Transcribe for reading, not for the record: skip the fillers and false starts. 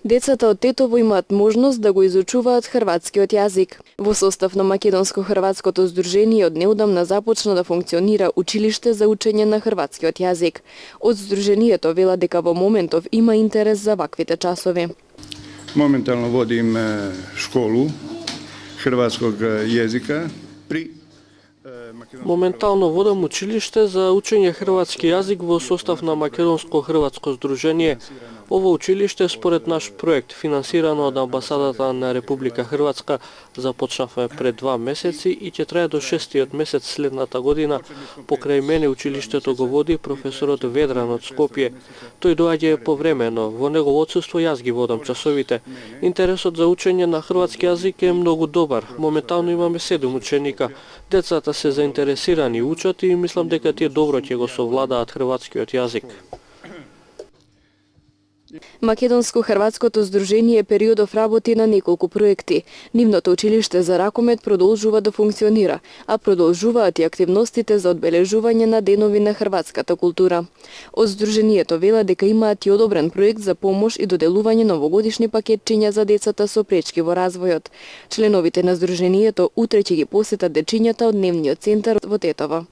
Децата од Тетово имаат можност да го изучуваат хрватскиот јазик. Во состав на Македонско-хрватското здружение од неодамна започна да функционира училиште за учење на хрватскиот јазик. Од здружението велат дека во моментов има интерес за ваквите часови. Моментално водим школу хрватскog језика при Моментално водам училиште за учење хрватски јазик во состав на Македонско-хрватско здружение. Ова училиште според наш проект, финансирано од амбасадата на Република Хрватска, започнавме пред 2 месеци и ќе трае до 6-тиот месец следната година. Покрај мене училиштето го води професорот Ведран од Скопје. Тој доаѓа повремено, во негово отсуство јас ги водам часовите. Интересот за учење на хрватски јазик е многу добар. Моментално имаме 7 ученика. Децата се заинтересирани, учат и мислам дека тие добро ќе го совладаат хрватскиот јазик. Македонско-хрватското здружение периодов работи на неколку проекти. Нивното училиште за ракомет продолжува да функционира, а продолжуваат и активностите за одбележување на денови на хрватската култура. Од здружението вела дека имаат и одобрен проект за помош и доделување новогодишни пакетчиња за децата со пречки во развојот. Членовите на здружението утре ќе ги посетат дечињата од дневниот центар во Тетово.